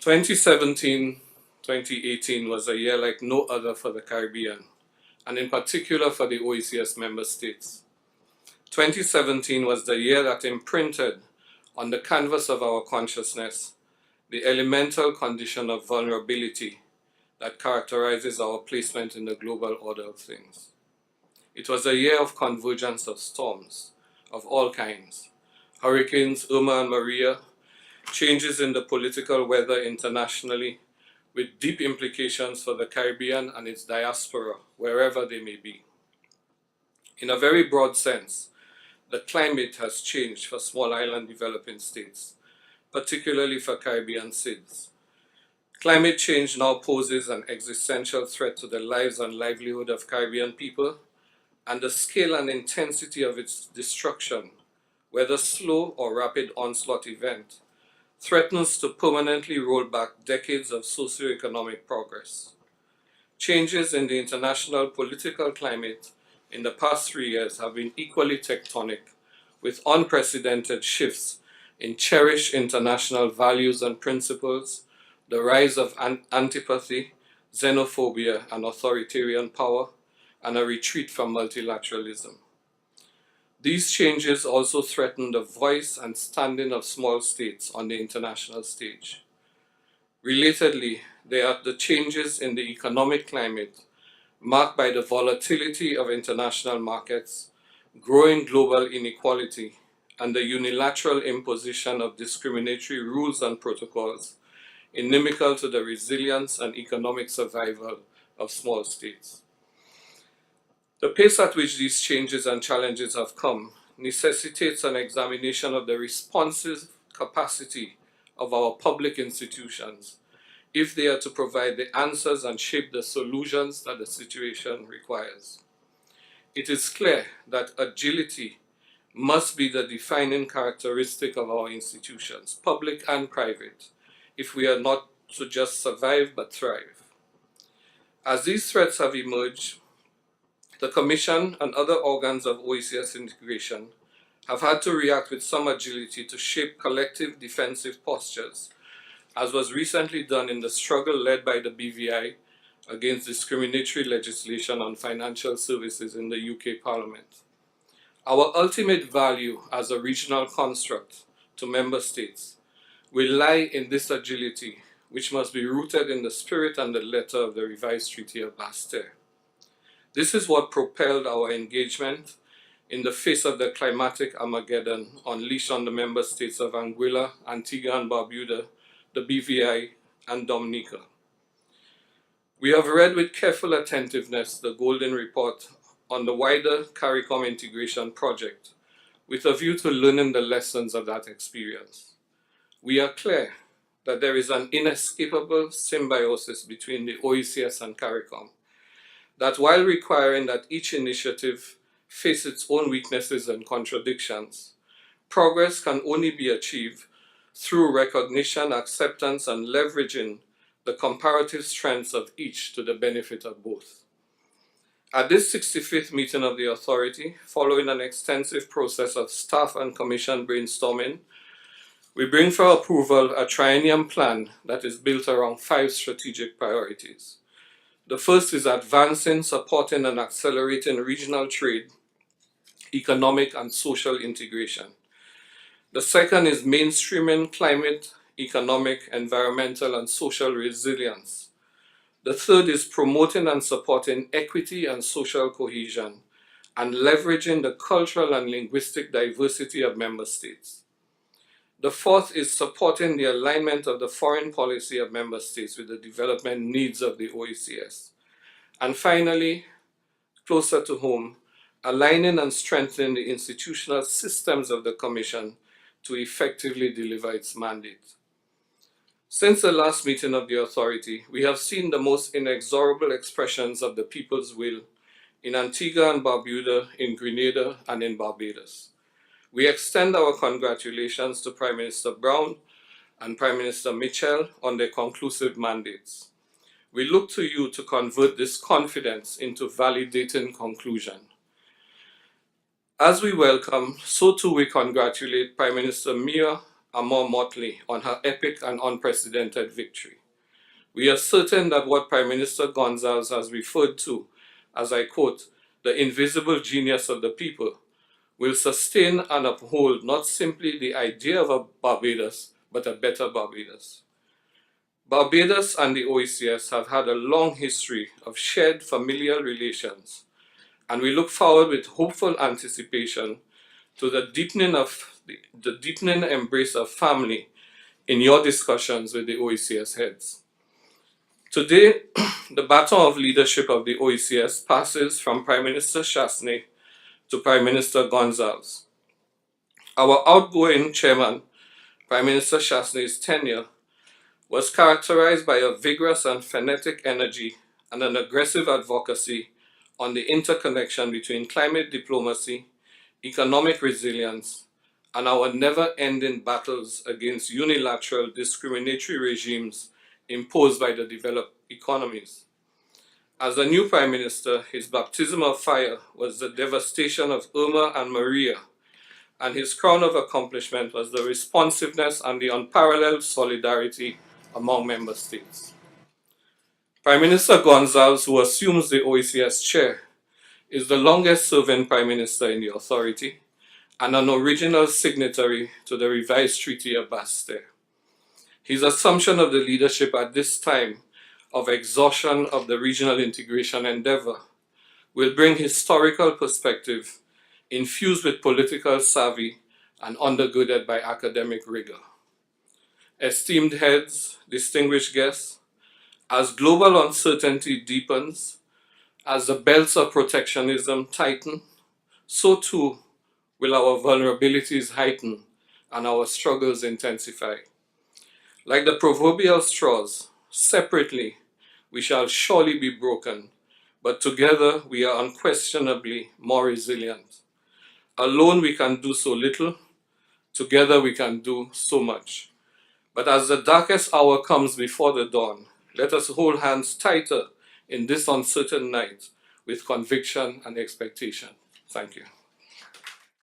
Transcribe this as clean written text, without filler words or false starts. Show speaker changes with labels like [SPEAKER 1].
[SPEAKER 1] 2017-2018 was a year like no other for the Caribbean, and in particular for the OECS member states. 2017 was the year that imprinted on the canvas of our consciousness the elemental condition of vulnerability that characterizes our placement in the global order of things. It was a year of convergence of storms of all kinds: hurricanes Irma and Maria, changes in the political weather internationally, with deep implications for the Caribbean and its diaspora, wherever they may be. In a very broad sense, the climate has changed for small island developing states, particularly for Caribbean SIDS. Climate change now poses an existential threat to the lives and livelihood of Caribbean people, and the scale and intensity of its destruction, whether slow or rapid onslaught event, threatens to permanently roll back decades of socioeconomic progress. Changes in the international political climate in the past 3 years have been equally tectonic, with unprecedented shifts in cherished international values and principles, the rise of antipathy, xenophobia, and authoritarian power, and a retreat from multilateralism. These changes also threaten the voice and standing of small states on the international stage. Relatedly, there are the changes in the economic climate marked by the volatility of international markets, growing global inequality, and the unilateral imposition of discriminatory rules and protocols inimical to the resilience and economic survival of small states. The pace at which these changes and challenges have come necessitates an examination of the responsive capacity of our public institutions if they are to provide the answers and shape the solutions that the situation requires. It is clear that agility must be the defining characteristic of our institutions, public and private, if we are not to just survive but thrive. As these threats have emerged, the Commission and other organs of OECS integration have had to react with some agility to shape collective defensive postures, as was recently done in the struggle led by the BVI against discriminatory legislation on financial services in the UK Parliament. Our ultimate value as a regional construct to member states will lie in this agility, which must be rooted in the spirit and the letter of the revised Treaty of Basel. This is what propelled our engagement in the face of the climatic Armageddon unleashed on the member states of Anguilla, Antigua and Barbuda, the BVI, and Dominica. We have read with careful attentiveness the Golden Report on the wider CARICOM integration project, with a view to learning the lessons of that experience. We are clear that there is an inescapable symbiosis between the OECS and CARICOM, that while requiring that each initiative face its own weaknesses and contradictions, progress can only be achieved through recognition, acceptance, and leveraging the comparative strengths of each to the benefit of both. At this 65th meeting of the Authority, following an extensive process of staff and commission brainstorming, we bring for approval a triennium plan that is built around 5 strategic priorities. The first is advancing, supporting, and accelerating regional trade, economic, and social integration. The second is mainstreaming climate, economic, environmental, and social resilience. The third is promoting and supporting equity and social cohesion, and leveraging the cultural and linguistic diversity of member states. The fourth is supporting the alignment of the foreign policy of member states with the development needs of the OECS. And finally, closer to home, aligning and strengthening the institutional systems of the Commission to effectively deliver its mandate. Since the last meeting of the Authority, we have seen the most inexorable expressions of the people's will in Antigua and Barbuda, in Grenada, and in Barbados. We extend our congratulations to Prime Minister Brown and Prime Minister Mitchell on their conclusive mandates. We look to you to convert this confidence into validating conclusion. As we welcome, so too we congratulate Prime Minister Mia Amor Motley on her epic and unprecedented victory. We are certain that what Prime Minister Gonzalez has referred to, as I quote, the invisible genius of the people, will sustain and uphold not simply the idea of a Barbados, but a better Barbados. Barbados and the OECS have had a long history of shared familial relations, and we look forward with hopeful anticipation to the deepening embrace of family in your discussions with the OECS heads. Today, the baton of leadership of the OECS passes from Prime Minister Chasney to Prime Minister Gonzalez. Our outgoing chairman, Prime Minister Chasney's tenure was characterized by a vigorous and frenetic energy and an aggressive advocacy on the interconnection between climate diplomacy, economic resilience, and our never-ending battles against unilateral discriminatory regimes imposed by the developed economies. As a new Prime Minister, his baptism of fire was the devastation of Irma and Maria, and his crown of accomplishment was the responsiveness and the unparalleled solidarity among member states. Prime Minister Gonzalez, who assumes the OECS chair, is the longest serving Prime Minister in the authority and an original signatory to the revised Treaty of Bastille. His assumption of the leadership at this time of exhaustion of the regional integration endeavor will bring historical perspective infused with political savvy and undergirded by academic rigor. Esteemed heads, distinguished guests, as global uncertainty deepens, as the belts of protectionism tighten, so too will our vulnerabilities heighten and our struggles intensify. Like the proverbial straws, separately we shall surely be broken, but together we are unquestionably more resilient. Alone we can do so little, together we can do so much. But as the darkest hour comes before the dawn, let us hold hands tighter in this uncertain night with conviction and expectation. Thank you.